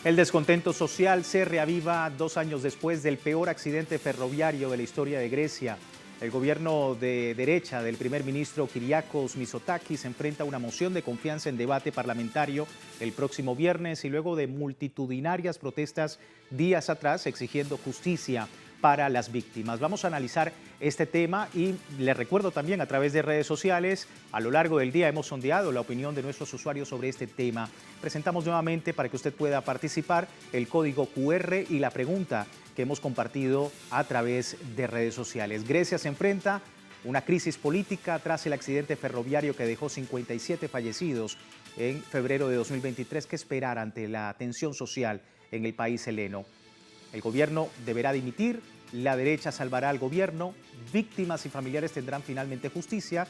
El descontento social se reaviva 2 años después del peor accidente ferroviario de la historia de Grecia. El gobierno de derecha del primer ministro Kyriakos Mitsotakis enfrenta una moción de confianza en debate parlamentario el próximo viernes y luego de multitudinarias protestas días atrás exigiendo justicia para las víctimas. Vamos a analizar este tema y les recuerdo también a través de redes sociales, a lo largo del día hemos sondeado la opinión de nuestros usuarios sobre este tema. Presentamos nuevamente para que usted pueda participar el código QR y la pregunta que hemos compartido a través de redes sociales. Grecia se enfrenta a una crisis política tras el accidente ferroviario que dejó 57 fallecidos en febrero de 2023. ¿Qué esperar ante la tensión social en el país heleno? El gobierno deberá dimitir, la derecha salvará al gobierno, víctimas y familiares tendrán finalmente justicia,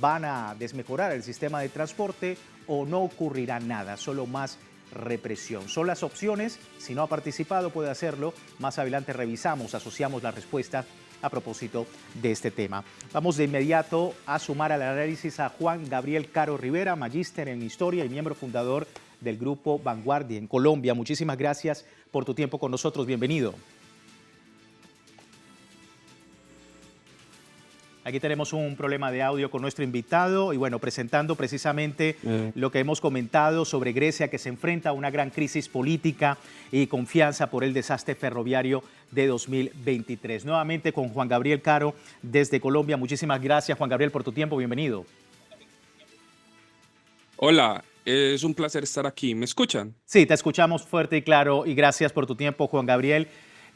van a desmejorar el sistema de transporte o no ocurrirá nada, solo más represión. Son las opciones, si no ha participado puede hacerlo, más adelante revisamos, asociamos la respuesta a propósito de este tema. Vamos de inmediato a sumar al análisis a Juan Gabriel Caro Rivera, magíster en Historia y miembro fundador del grupo Vanguardia en Colombia. Muchísimas gracias por tu tiempo con nosotros, bienvenido. Aquí tenemos un problema de audio con nuestro invitado y bueno, presentando precisamente lo que hemos comentado sobre Grecia, que se enfrenta a una gran crisis política y confianza por el desastre ferroviario de 2023. Nuevamente con Juan Gabriel Caro desde Colombia. Muchísimas gracias, Juan Gabriel, por tu tiempo. Bienvenido. Hola, es un placer estar aquí. ¿Me escuchan? Sí, te escuchamos fuerte y claro y gracias por tu tiempo, Juan Gabriel.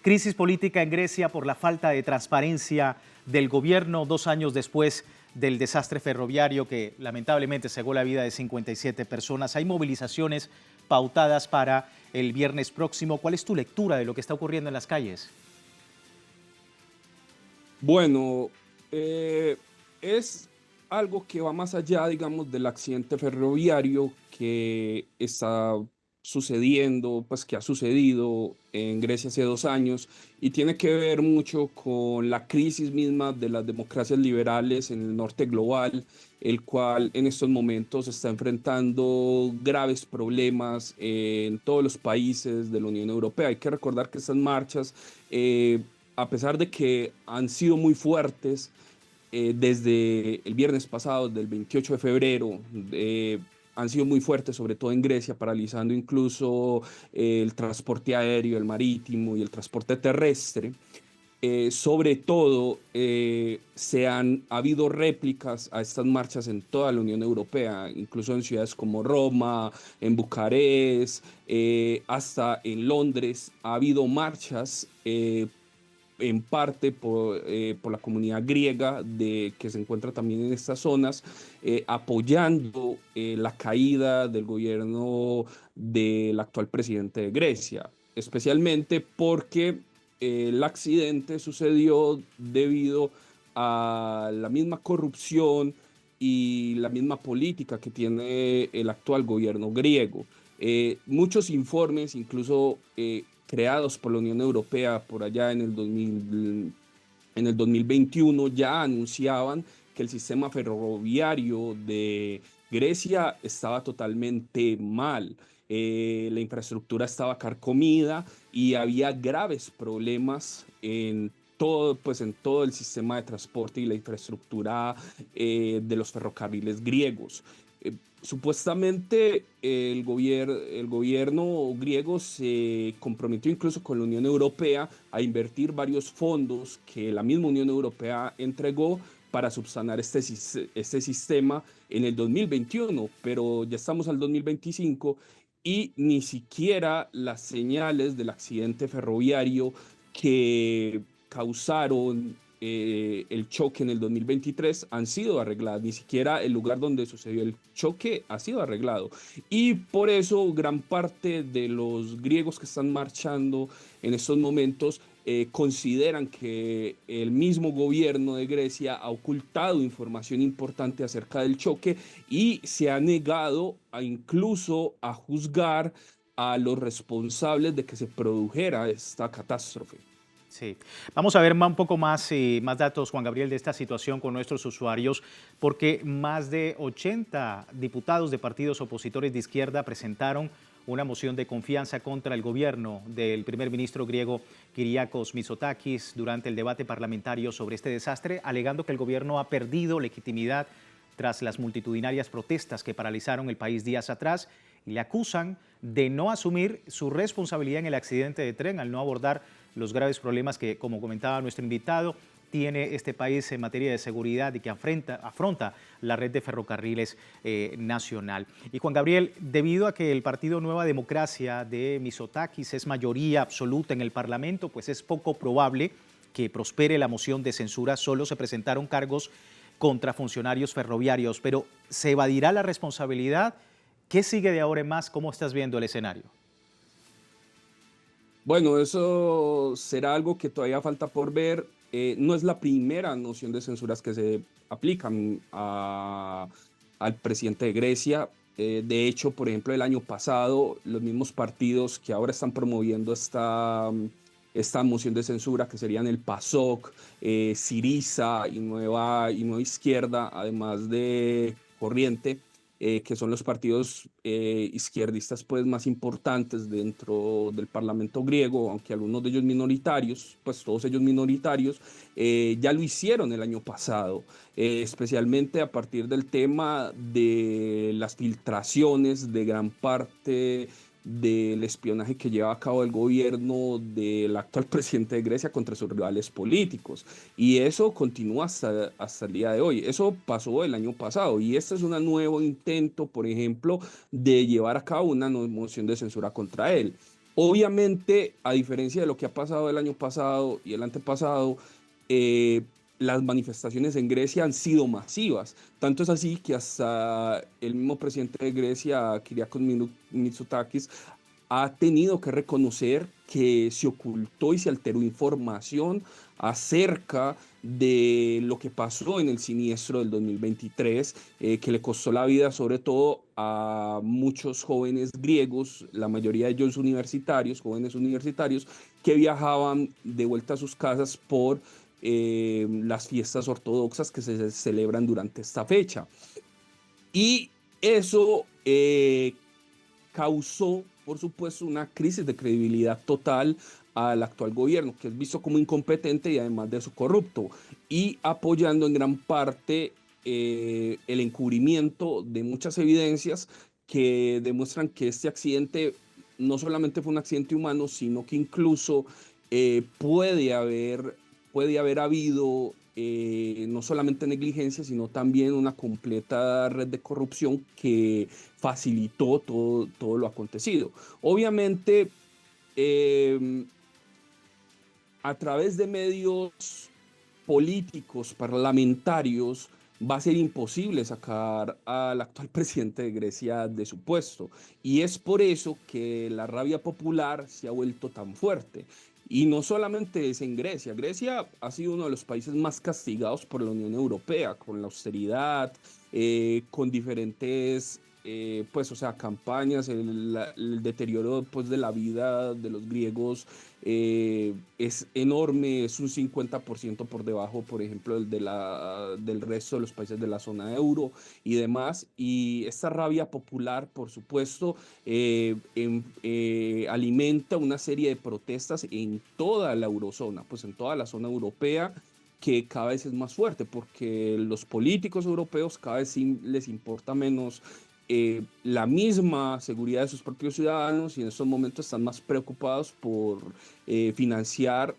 Crisis política en Grecia por la falta de transparencia del gobierno 2 años después del desastre ferroviario que lamentablemente cegó la vida de 57 personas. Hay movilizaciones pautadas para el viernes próximo. ¿Cuál es tu lectura de lo que está ocurriendo en las calles? Bueno, es algo que va más allá, digamos, del accidente ferroviario que está sucediendo, pues que ha sucedido en Grecia hace 2 años y tiene que ver mucho con la crisis misma de las democracias liberales en el norte global, el cual en estos momentos está enfrentando graves problemas en todos los países de la Unión Europea. Hay que recordar que estas marchas, a pesar de que han sido muy fuertes, desde el viernes pasado, del 28 de febrero, han sido muy fuertes, sobre todo en Grecia, paralizando incluso el transporte aéreo, el marítimo y el transporte terrestre. Sobre todo, ha habido réplicas a estas marchas en toda la Unión Europea, incluso en ciudades como Roma, en Bucarest, hasta en Londres. Ha habido marchas en parte por la comunidad griega que se encuentra también en estas zonas, apoyando la caída del gobierno del actual presidente de Grecia, especialmente porque el accidente sucedió debido a la misma corrupción y la misma política que tiene el actual gobierno griego. Muchos informes, incluso creados por la Unión Europea por allá en el 2021, ya anunciaban que el sistema ferroviario de Grecia estaba totalmente mal. La infraestructura estaba carcomida y había graves problemas en todo el sistema de transporte y la infraestructura de los ferrocarriles griegos. Supuestamente el gobierno griego se comprometió incluso con la Unión Europea a invertir varios fondos que la misma Unión Europea entregó para subsanar este sistema en el 2021, pero ya estamos al 2025 y ni siquiera las señales del accidente ferroviario que causaron el choque en el 2023 han sido arregladas, ni siquiera el lugar donde sucedió el choque ha sido arreglado. Y por eso gran parte de los griegos que están marchando en estos momentos consideran que el mismo gobierno de Grecia ha ocultado información importante acerca del choque y se ha negado incluso a juzgar a los responsables de que se produjera esta catástrofe. Sí, vamos a ver un poco más datos, Juan Gabriel, de esta situación con nuestros usuarios, porque más de 80 diputados de partidos opositores de izquierda presentaron una moción de confianza contra el gobierno del primer ministro griego Kyriakos Mitsotakis durante el debate parlamentario sobre este desastre, alegando que el gobierno ha perdido legitimidad tras las multitudinarias protestas que paralizaron el país días atrás, y le acusan de no asumir su responsabilidad en el accidente de tren al no abordar los graves problemas que, como comentaba nuestro invitado, tiene este país en materia de seguridad y que afronta la red de ferrocarriles nacional. Y Juan Gabriel, debido a que el Partido Nueva Democracia de Mitsotakis es mayoría absoluta en el Parlamento, pues es poco probable que prospere la moción de censura. Solo se presentaron cargos contra funcionarios ferroviarios, pero ¿se evadirá la responsabilidad? ¿Qué sigue de ahora en más? ¿Cómo estás viendo el escenario? Bueno, eso será algo que todavía falta por ver. No es la primera moción de censuras que se aplican al presidente de Grecia. De hecho, por ejemplo, el año pasado, los mismos partidos que ahora están promoviendo esta moción de censura, que serían el PASOK, Syriza y Nueva Izquierda, además de Corriente, que son los partidos izquierdistas pues, más importantes dentro del Parlamento griego, aunque algunos de ellos minoritarios, pues todos ellos minoritarios, ya lo hicieron el año pasado, especialmente a partir del tema de las filtraciones de gran parte del espionaje que lleva a cabo el gobierno del actual presidente de Grecia contra sus rivales políticos. Y eso continúa hasta el día de hoy. Eso pasó el año pasado y este es un nuevo intento, por ejemplo, de llevar a cabo una moción de censura contra él. Obviamente, a diferencia de lo que ha pasado el año pasado y el antepasado, las manifestaciones en Grecia han sido masivas. Tanto es así que hasta el mismo presidente de Grecia, Kyriakos Mitsotakis, ha tenido que reconocer que se ocultó y se alteró información acerca de lo que pasó en el siniestro del 2023, que le costó la vida sobre todo a muchos jóvenes griegos, la mayoría de ellos universitarios, jóvenes universitarios, que viajaban de vuelta a sus casas por las fiestas ortodoxas que se celebran durante esta fecha. Y eso causó, por supuesto, una crisis de credibilidad total al actual gobierno, que es visto como incompetente y además de eso corrupto, y apoyando en gran parte el encubrimiento de muchas evidencias que demuestran que este accidente no solamente fue un accidente humano, sino que incluso puede haber habido no solamente negligencia, sino también una completa red de corrupción que facilitó todo lo acontecido. Obviamente, a través de medios políticos, parlamentarios, va a ser imposible sacar al actual presidente de Grecia de su puesto. Y es por eso que la rabia popular se ha vuelto tan fuerte. Y no solamente es en Grecia. Grecia ha sido uno de los países más castigados por la Unión Europea, con la austeridad, con diferentes pues, o sea, campañas, el deterioro pues, de la vida de los griegos es enorme, es un 50% por debajo, por ejemplo, del resto de los países de la zona euro y demás. Y esta rabia popular, por supuesto, alimenta una serie de protestas en toda la eurozona, pues en toda la zona europea, que cada vez es más fuerte, porque los políticos europeos cada vez les importa menos la misma seguridad de sus propios ciudadanos y en estos momentos están más preocupados por financiar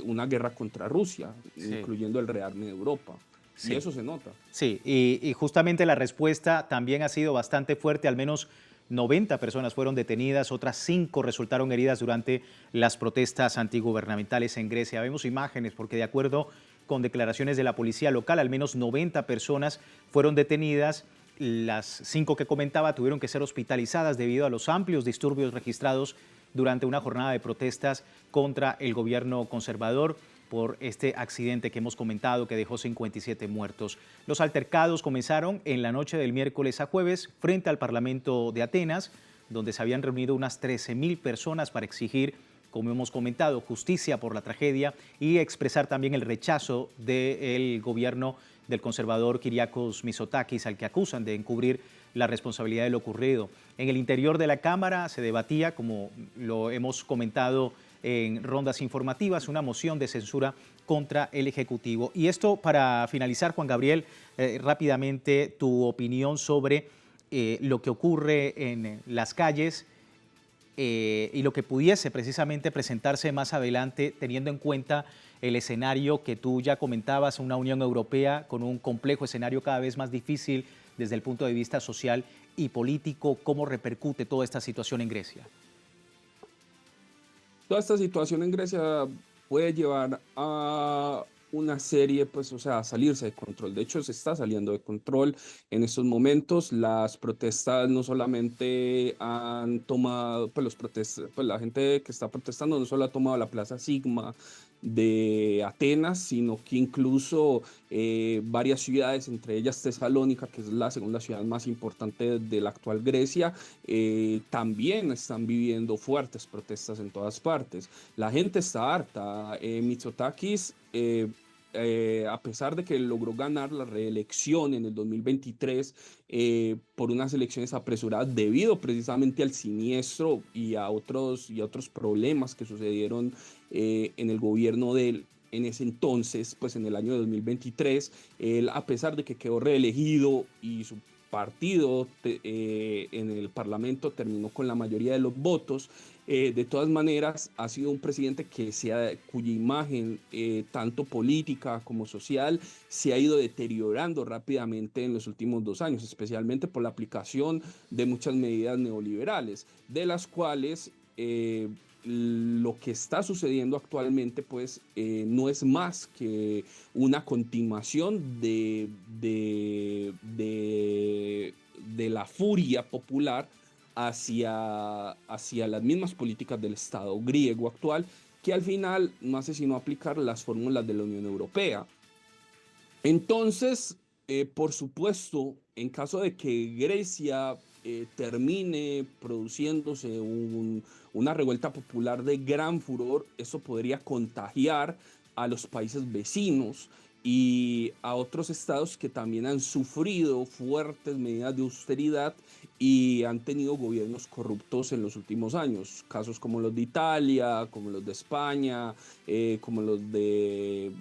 una guerra contra Rusia, Sí. incluyendo el rearme de Europa. Y Sí. eso se nota. Sí, y justamente la respuesta también ha sido bastante fuerte. Al menos 90 personas fueron detenidas, otras 5 resultaron heridas durante las protestas antigubernamentales en Grecia. Vemos imágenes porque de acuerdo con declaraciones de la policía local, al menos 90 personas fueron detenidas. Las 5 que comentaba tuvieron que ser hospitalizadas debido a los amplios disturbios registrados durante una jornada de protestas contra el gobierno conservador por este accidente que hemos comentado que dejó 57 muertos. Los altercados comenzaron en la noche del miércoles a jueves frente al Parlamento de Atenas, donde se habían reunido unas 13.000 personas para exigir, como hemos comentado, justicia por la tragedia y expresar también el rechazo del gobierno del conservador Kyriakos Mitsotakis, al que acusan de encubrir la responsabilidad de lo ocurrido. En el interior de la Cámara se debatía, como lo hemos comentado en rondas informativas, una moción de censura contra el Ejecutivo. Y esto, para finalizar, Juan Gabriel, rápidamente tu opinión sobre lo que ocurre en las calles y lo que pudiese precisamente presentarse más adelante, teniendo en cuenta el escenario que tú ya comentabas, una Unión Europea con un complejo escenario cada vez más difícil desde el punto de vista social y político. ¿Cómo repercute toda esta situación en Grecia? Toda esta situación en Grecia puede llevar a una serie, pues, o sea, a salirse de control. De hecho, se está saliendo de control en estos momentos. Las protestas no solamente han tomado, pues, pues la gente que está protestando no solo ha tomado la Plaza Sigma de Atenas, sino que incluso varias ciudades, entre ellas Tesalónica, que es la segunda ciudad más importante de la actual Grecia, también están viviendo fuertes protestas en todas partes. La gente está harta. Mitsotakis, a pesar de que logró ganar la reelección en el 2023 por unas elecciones apresuradas debido precisamente al siniestro y a otros problemas que sucedieron en el gobierno de él en ese entonces, pues en el año 2023, él, a pesar de que quedó reelegido y su partido en el Parlamento terminó con la mayoría de los votos, de todas maneras ha sido un presidente cuya imagen, tanto política como social, se ha ido deteriorando rápidamente en los últimos 2 años, especialmente por la aplicación de muchas medidas neoliberales, de las cuales lo que está sucediendo actualmente pues no es más que una continuación de la furia popular hacia las mismas políticas del Estado griego actual, que al final no hace sino aplicar las fórmulas de la Unión Europea. Entonces, por supuesto, en caso de que Grecia termine produciéndose una revuelta popular de gran furor, eso podría contagiar a los países vecinos y a otros estados que también han sufrido fuertes medidas de austeridad y han tenido gobiernos corruptos en los últimos años. Casos como los de Italia, como los de España, como los de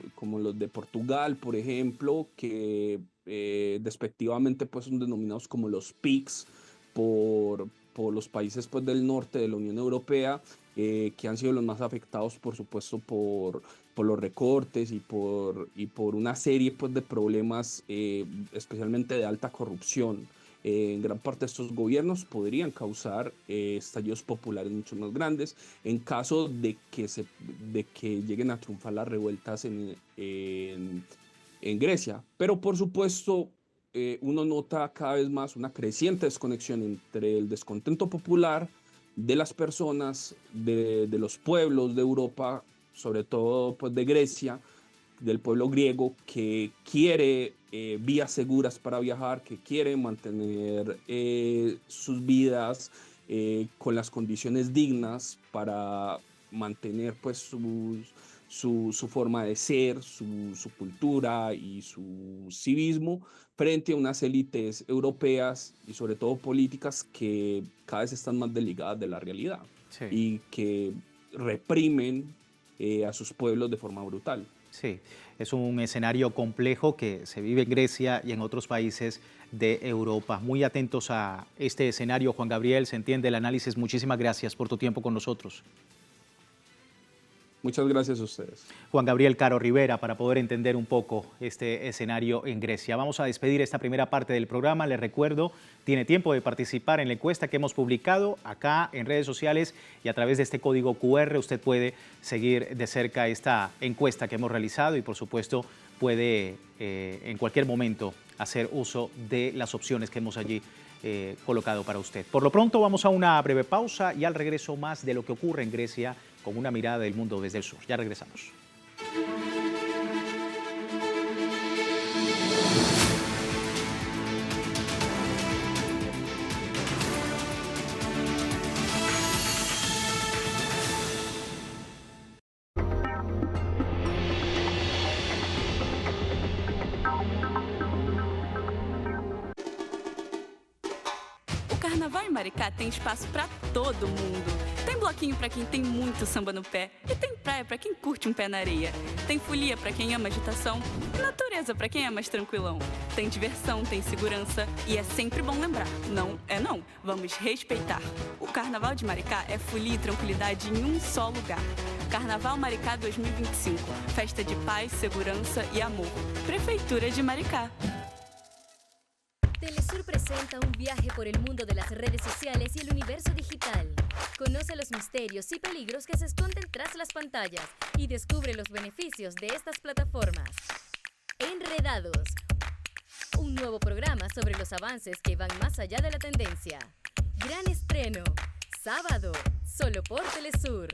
Portugal, por ejemplo, que despectivamente pues, son denominados como los PIGS por los países pues, del norte de la Unión Europea, que han sido los más afectados, por supuesto, por los recortes y por una serie pues, de problemas, especialmente de alta corrupción. En gran parte de estos gobiernos podrían causar estallidos populares mucho más grandes en caso de que lleguen a triunfar las revueltas en Grecia. Pero por supuesto, uno nota cada vez más una creciente desconexión entre el descontento popular de las personas, de los pueblos de Europa, sobre todo pues, de Grecia, del pueblo griego, que quiere vías seguras para viajar, que quiere mantener sus vidas con las condiciones dignas para mantener pues su forma de ser, su cultura y su civismo frente a unas élites europeas y sobre todo políticas que cada vez están más desligadas de la realidad, sí, y que reprimen a sus pueblos de forma brutal. Sí, es un escenario complejo que se vive en Grecia y en otros países de Europa. Muy atentos a este escenario, Juan Gabriel, se entiende el análisis. Muchísimas gracias por tu tiempo con nosotros. Muchas gracias a ustedes. Juan Gabriel Caro Rivera, para poder entender un poco este escenario en Grecia. Vamos a despedir esta primera parte del programa. Les recuerdo, tiene tiempo de participar en la encuesta que hemos publicado acá en redes sociales y a través de este código QR usted puede seguir de cerca esta encuesta que hemos realizado y por supuesto puede en cualquier momento hacer uso de las opciones que hemos allí colocado para usted. Por lo pronto vamos a una breve pausa y al regreso más de lo que ocurre en Grecia con una mirada del mundo desde el sur. Ya regresamos. Carnaval em Maricá tem espaço para todo mundo. Tem bloquinho para quem tem muito samba no pé e tem praia para quem curte um pé na areia. Tem folia para quem ama agitação e natureza para quem é mais tranquilão. Tem diversão, tem segurança e é sempre bom lembrar, não é não, vamos respeitar. O Carnaval de Maricá é folia e tranquilidade em um só lugar. Carnaval Maricá 2025, festa de paz, segurança e amor. Prefeitura de Maricá. Telesur presenta un viaje por el mundo de las redes sociales y el universo digital. Conoce los misterios y peligros que se esconden tras las pantallas y descubre los beneficios de estas plataformas. Enredados, un nuevo programa sobre los avances que van más allá de la tendencia. Gran estreno, sábado, solo por Telesur.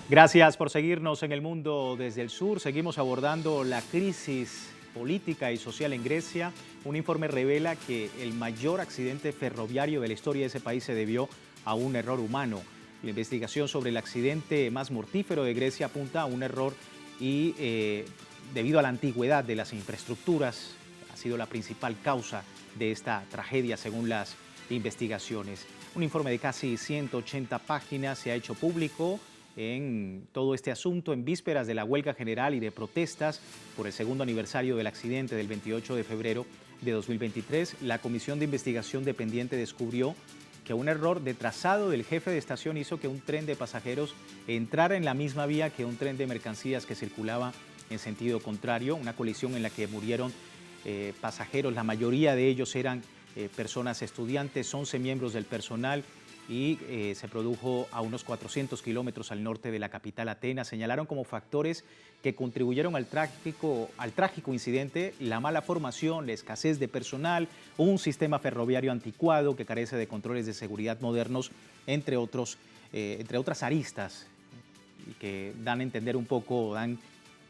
Gracias por seguirnos en El Mundo desde el Sur. Seguimos abordando la crisis política y social en Grecia. Un informe revela que el mayor accidente ferroviario de la historia de ese país se debió a un error humano. La investigación sobre el accidente más mortífero de Grecia apunta a un error y debido a la antigüedad de las infraestructuras ha sido la principal causa de esta tragedia según las investigaciones. Un informe de casi 180 páginas se ha hecho público en todo este asunto en vísperas de la huelga general y de protestas por el segundo aniversario del accidente del 28 de febrero de 2023. La Comisión de Investigación Dependiente descubrió que un error de trazado del jefe de estación hizo que un tren de pasajeros entrara en la misma vía que un tren de mercancías que circulaba en sentido contrario, una colisión en la que murieron pasajeros, la mayoría de ellos eran personas estudiantes, 11 miembros del personal, y se produjo a unos 400 kilómetros al norte de la capital Atenas. Señalaron como factores que contribuyeron al trágico incidente la mala formación, la escasez de personal, un sistema ferroviario anticuado que carece de controles de seguridad modernos, entre otras aristas, y que dan a entender un poco, dan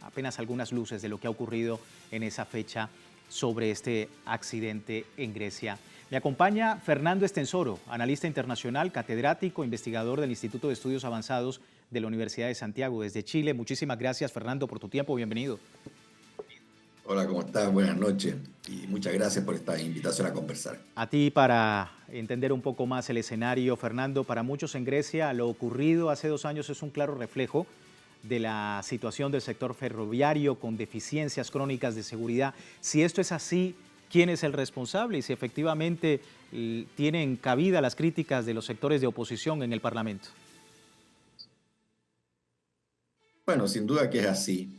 apenas algunas luces de lo que ha ocurrido en esa fecha sobre este accidente en Grecia. Me acompaña Fernando Estensoro, analista internacional, catedrático, investigador del Instituto de Estudios Avanzados de la Universidad de Santiago, desde Chile. Muchísimas gracias, Fernando, por tu tiempo. Bienvenido. Hola, ¿cómo estás? Buenas noches y muchas gracias por esta invitación a conversar. A ti, para entender un poco más el escenario, Fernando, para muchos en Grecia lo ocurrido hace 2 años es un claro reflejo de la situación del sector ferroviario con deficiencias crónicas de seguridad. Si esto es así, ¿quién es el responsable? Y si efectivamente tienen cabida las críticas de los sectores de oposición en el Parlamento. Bueno, sin duda que es así.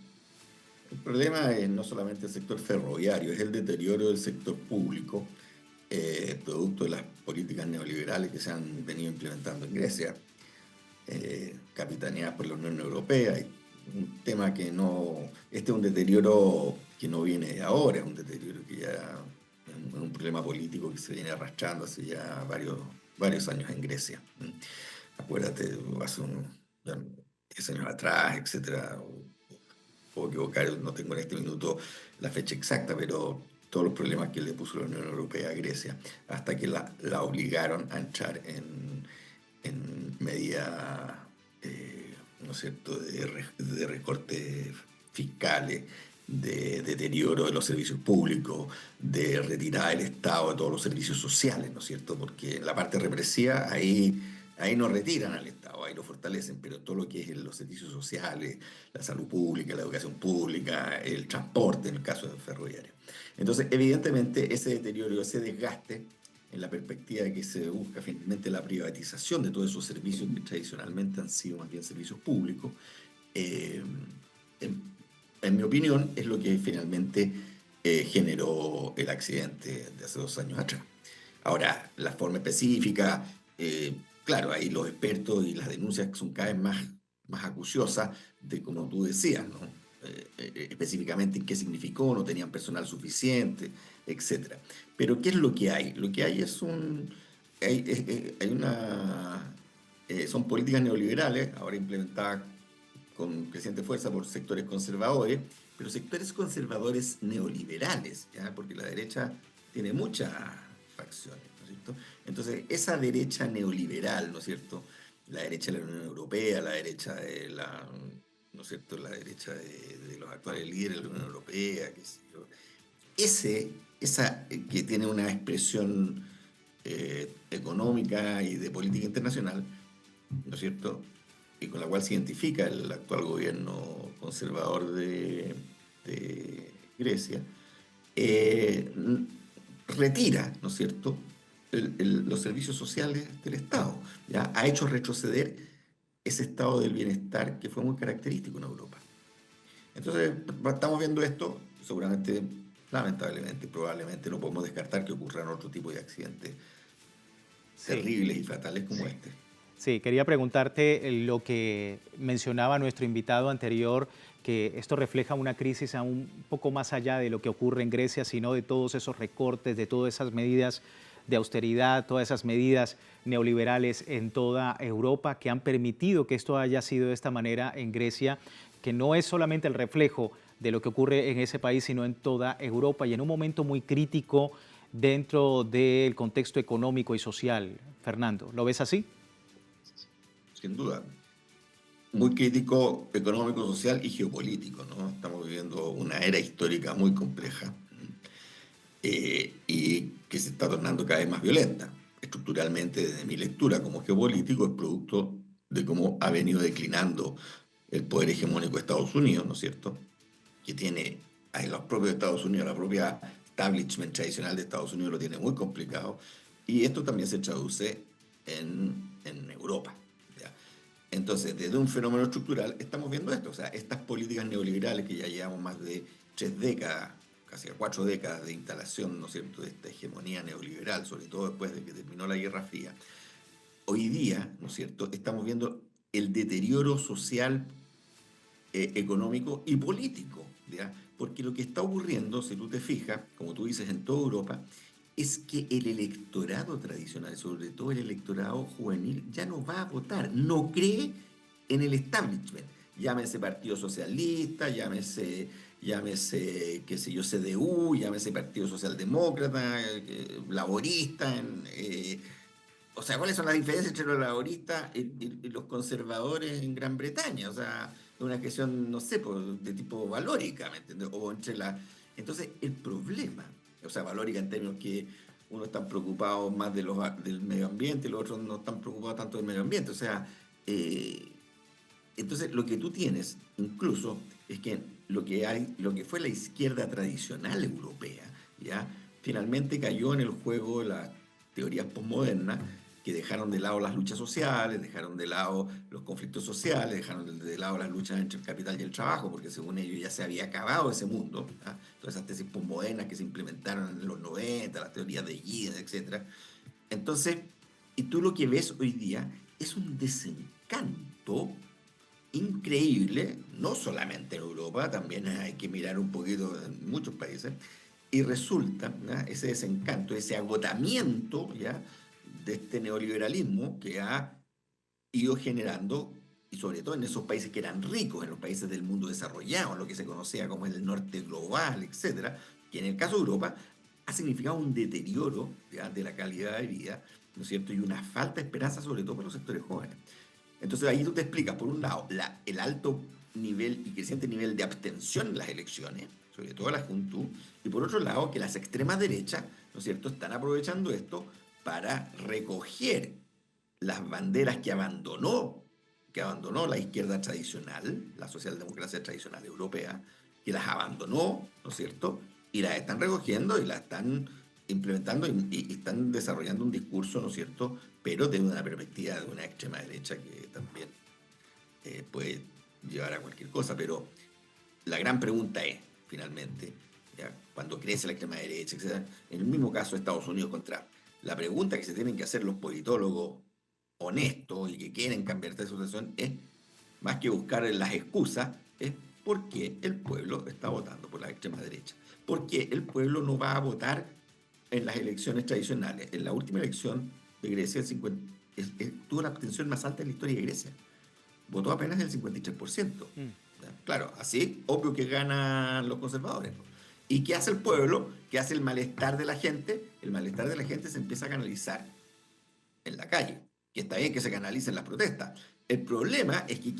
El problema es no solamente el sector ferroviario, es el deterioro del sector público, producto de las políticas neoliberales que se han venido implementando en Grecia, capitaneadas por la Unión Europea. Un tema que no, este es un deterioro que no viene de ahora, es un deterioro que ya es un problema político que se viene arrastrando hace ya varios años en Grecia. Acuérdate, hace ya 10 años atrás, etcétera. Puedo equivocar, no tengo en este minuto la fecha exacta, pero todos los problemas que le puso la Unión Europea a Grecia, hasta que la obligaron a entrar en medidas, ¿no es cierto?, de recortes fiscales, de deterioro de los servicios públicos, de retirada del Estado de todos los servicios sociales, ¿no es cierto? Porque en la parte represiva ahí no retiran al Estado, ahí lo fortalecen, pero todo lo que es los servicios sociales, la salud pública, la educación pública, el transporte, en el caso del ferroviario. Entonces, evidentemente, ese deterioro, ese desgaste, en la perspectiva de que se busca finalmente la privatización de todos esos servicios que tradicionalmente han sido más bien servicios públicos, en mi opinión, es lo que finalmente generó el accidente de hace 2 años atrás. Ahora, la forma específica, claro, ahí los expertos y las denuncias son cada vez más acuciosas de, como tú decías, ¿no? Específicamente en qué significó, no tenían personal suficiente, etc. Pero ¿qué es lo que hay? Lo que hay es son políticas neoliberales, ahora implementadas con creciente fuerza por sectores conservadores, pero sectores conservadores neoliberales, ¿ya? Porque la derecha tiene muchas facciones, ¿no es cierto? Entonces, esa derecha neoliberal, ¿no es cierto? La derecha de la Unión Europea, la derecha de la, ¿no es cierto? La derecha de los actuales líderes de la Unión Europea, qué sé yo. Esa que tiene una expresión económica y de política internacional, ¿no es cierto? Y con la cual se identifica el actual gobierno conservador de Grecia, eh, retira, ¿no es cierto?, los servicios sociales del Estado. ¿Ya? Ha hecho retroceder ese estado del bienestar que fue muy característico en Europa. Entonces, estamos viendo esto, seguramente, lamentablemente, probablemente no podemos descartar que ocurran otro tipo de accidentes terribles y fatales como este. Sí, quería preguntarte lo que mencionaba nuestro invitado anterior, que esto refleja una crisis aún un poco más allá de lo que ocurre en Grecia, sino de todos esos recortes, de todas esas medidas de austeridad, todas esas medidas neoliberales en toda Europa que han permitido que esto haya sido de esta manera en Grecia, que no es solamente el reflejo de lo que ocurre en ese país, sino en toda Europa y en un momento muy crítico dentro del contexto económico y social. Fernando, ¿lo ves así? Sin duda. Muy crítico económico, social y geopolítico, ¿no? Estamos viviendo una era histórica muy compleja y que se está tornando cada vez más violenta. Estructuralmente, desde mi lectura como geopolítico, es producto de cómo ha venido declinando el poder hegemónico de Estados Unidos, ¿no es cierto? Que tiene a los propios Estados Unidos, la propia establishment tradicional de Estados Unidos lo tiene muy complicado, y esto también se traduce en Europa. ¿Ya? Entonces, desde un fenómeno estructural estamos viendo esto, o sea, estas políticas neoliberales que ya llevamos más de 3 décadas, casi 4 décadas de instalación, ¿no es cierto?, de esta hegemonía neoliberal, sobre todo después de que terminó la Guerra Fría. Hoy día, ¿no es cierto?, estamos viendo el deterioro social, económico y político, ¿ya? Porque lo que está ocurriendo, si tú te fijas, como tú dices, en toda Europa, es que el electorado tradicional, sobre todo el electorado juvenil, ya no va a votar, no cree en el establishment. Llámese Partido Socialista, llámese, qué sé yo, CDU, llámese Partido Socialdemócrata, Laborista, o sea, ¿cuáles son las diferencias entre los laboristas y los conservadores en Gran Bretaña? O sea, es una cuestión, no sé, de tipo valórica, ¿me entiendes? O entre la... Entonces, el problema, o sea, valórica en términos que unos están preocupados más del medio ambiente y los otros no están preocupados tanto del medio ambiente. O sea, entonces lo que tú tienes incluso es que lo que fue la izquierda tradicional europea, ¿ya? Finalmente cayó en el juego de las teorías posmodernas que dejaron de lado las luchas sociales, dejaron de lado los conflictos sociales, dejaron de lado las luchas entre el capital y el trabajo, porque según ellos ya se había acabado ese mundo, ¿ya? Todas esas tesis posmodernas que se implementaron en los 90, las teorías de Giddens, etc. Entonces, y tú lo que ves hoy día es un desencanto increíble, no solamente en Europa, también hay que mirar un poquito en muchos países, y resulta, ¿ya?, ese desencanto, ese agotamiento, ¿ya?, de este neoliberalismo que ha ido generando, y sobre todo en esos países que eran ricos, en los países del mundo desarrollado, en lo que se conocía como el norte global, etcétera, que en el caso de Europa ha significado un deterioro, ¿ya?, de la calidad de vida, ¿no es cierto?, y una falta de esperanza, sobre todo para los sectores jóvenes. Entonces ahí tú te explicas, por un lado, el alto nivel y creciente nivel de abstención en las elecciones, sobre todo la juventud, y por otro lado, que las extremas derechas, ¿no es cierto?, están aprovechando esto para recoger las banderas que abandonó la izquierda tradicional, la socialdemocracia tradicional europea, que las abandonó, ¿no es cierto?, y las están recogiendo y las están implementando y están desarrollando un discurso, ¿no es cierto?, pero desde una perspectiva de una extrema derecha que también puede llevar a cualquier cosa. Pero la gran pregunta es, finalmente, ¿ya?, cuando crece la extrema derecha, etc., en el mismo caso de Estados Unidos contra... La pregunta que se tienen que hacer los politólogos honestos y que quieren cambiar esta situación es, más que buscar las excusas, es por qué el pueblo está votando por la extrema derecha. ¿Por qué el pueblo no va a votar en las elecciones tradicionales? En la última elección de Grecia, tuvo la abstención más alta en la historia de Grecia. Votó apenas el 53%. ¿Ya? Claro, así, obvio que ganan los conservadores. ¿Y qué hace el pueblo? ¿Qué hace el malestar de la gente? El malestar de la gente se empieza a canalizar en la calle, que está bien que se canalicen las protestas. El problema es que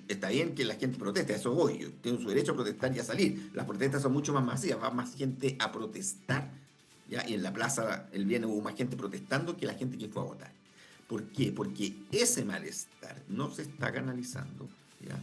está bien que la gente proteste, a eso voy, yo tengo su derecho a protestar y a salir. Las protestas son mucho más masivas, va más gente a protestar, ¿ya? Y en la plaza el viernes hubo más gente protestando que la gente que fue a votar. ¿Por qué? Porque ese malestar no se está canalizando, ¿ya?,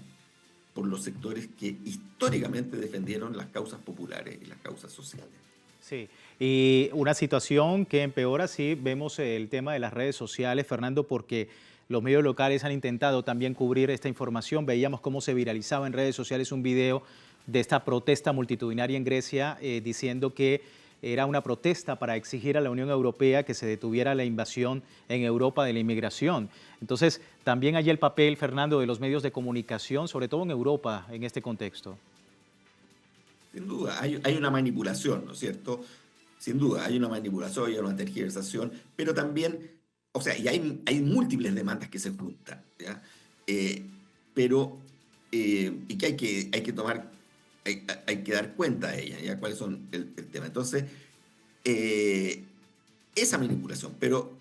por los sectores que históricamente defendieron las causas populares y las causas sociales. Sí, y una situación que empeora, sí, vemos el tema de las redes sociales, Fernando, porque los medios locales han intentado también cubrir esta información. Veíamos cómo se viralizaba en redes sociales un video de esta protesta multitudinaria en Grecia, diciendo que era una protesta para exigir a la Unión Europea que se detuviera la invasión en Europa de la inmigración. Entonces, también hay el papel, Fernando, de los medios de comunicación, sobre todo en Europa, en este contexto. Sin duda, hay una manipulación, ¿no es cierto? Sin duda, hay una manipulación, hay una tergiversación, pero también, o sea, y hay múltiples demandas que se juntan, ¿ya? Y que hay que tomar, hay que dar cuenta de ellas, ¿ya? Cuáles son el tema. Entonces, esa manipulación, pero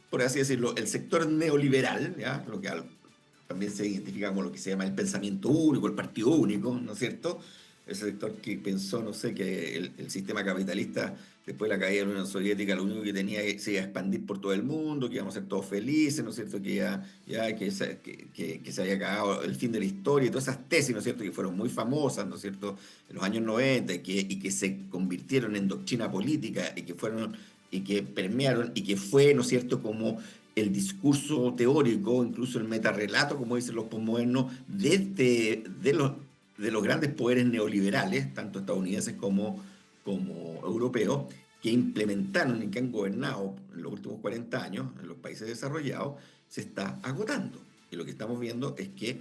por así decirlo, el sector neoliberal, ¿ya?, lo que también se identifica con lo que se llama el pensamiento único, el partido único, ¿no es cierto? Ese sector que pensó, no sé, que el sistema capitalista, después de la caída de la Unión Soviética, lo único que tenía que se iba a expandir por todo el mundo, que íbamos a ser todos felices, ¿no es cierto? Que se había acabado el fin de la historia, y todas esas tesis, ¿no es cierto?, que fueron muy famosas, ¿no es cierto?, en los años 90, y que se convirtieron en doctrina política, y que permearon, y que fue, ¿no es cierto?, como el discurso teórico, incluso el metarrelato, como dicen los posmodernos, de los grandes poderes neoliberales, tanto estadounidenses como europeos, que implementaron y que han gobernado en los últimos 40 años en los países desarrollados, se está agotando. Y lo que estamos viendo es que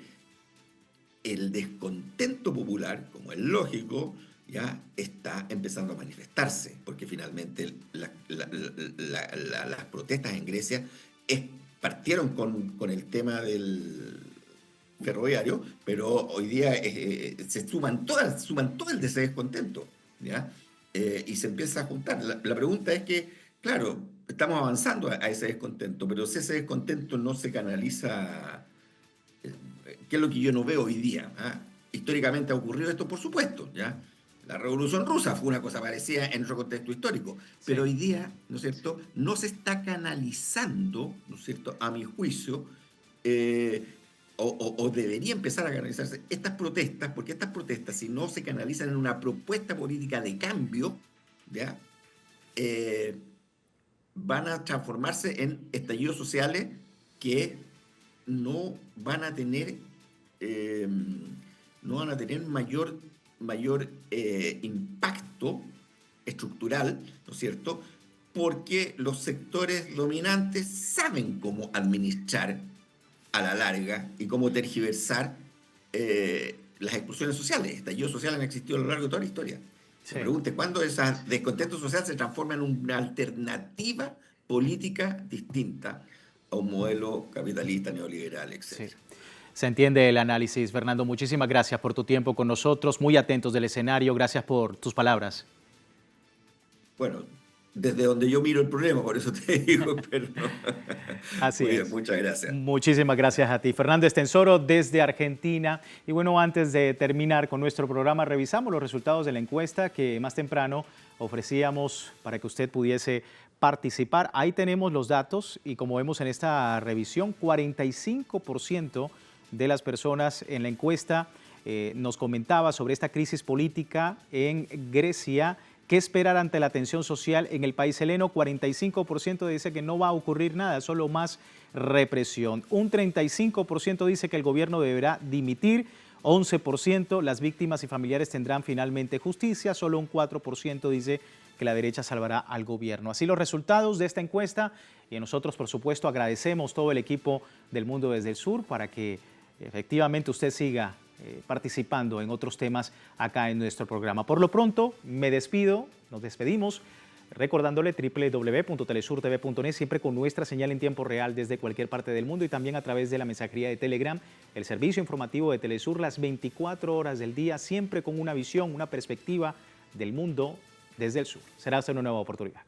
el descontento popular, como es lógico, ya está empezando a manifestarse, porque finalmente las protestas en Grecia partieron con el tema del ferroviario, pero hoy día se suman todo el descontento, ¿ya? Y se empieza a juntar. La pregunta es que, claro, estamos avanzando a ese descontento, pero si ese descontento no se canaliza, ¿qué es lo que yo no veo hoy día? ¿Ah? Históricamente ha ocurrido esto, por supuesto, ¿ya? La Revolución Rusa fue una cosa parecida en otro contexto histórico, pero hoy día, ¿no es cierto?, no se está canalizando, ¿no es cierto?, a mi juicio, o debería empezar a canalizarse estas protestas, porque estas protestas, si no se canalizan en una propuesta política de cambio, ¿ya?, van a transformarse en estallidos sociales que no van a tener mayor impacto estructural, ¿no es cierto?, porque los sectores dominantes saben cómo administrar a la larga y cómo tergiversar las explosiones sociales. Estallidos sociales han existido a lo largo de toda la historia. Se pregunte cuándo ese descontento social se transforma en una alternativa política distinta a un modelo capitalista, neoliberal, etc. Sí. Se entiende el análisis, Fernando. Muchísimas gracias por tu tiempo con nosotros, muy atentos del escenario. Gracias por tus palabras. Bueno, desde donde yo miro el problema, por eso te digo, pero así es. Muchas gracias. Muchísimas gracias a ti. Fernando Estensoro desde Argentina. Y bueno, antes de terminar con nuestro programa, revisamos los resultados de la encuesta que más temprano ofrecíamos para que usted pudiese participar. Ahí tenemos los datos y como vemos en esta revisión, 45% de las personas en la encuesta nos comentaba sobre esta crisis política en Grecia. ¿Qué esperar ante la tensión social en el país heleno? 45% dice que no va a ocurrir nada, solo más represión. Un 35% dice que el gobierno deberá dimitir. 11% las víctimas y familiares tendrán finalmente justicia. Solo un 4% dice que la derecha salvará al gobierno. Así los resultados de esta encuesta, y nosotros por supuesto agradecemos todo el equipo del Mundo desde el Sur para que efectivamente usted siga participando en otros temas acá en nuestro programa. Por lo pronto me despido, nos despedimos Recordándole www.telesurtv.net, siempre con nuestra señal en tiempo real desde cualquier parte del mundo y también a través de la mensajería de Telegram, el servicio informativo de Telesur las 24 horas del día, siempre con una visión, una perspectiva del mundo desde el sur. Será hasta una nueva oportunidad.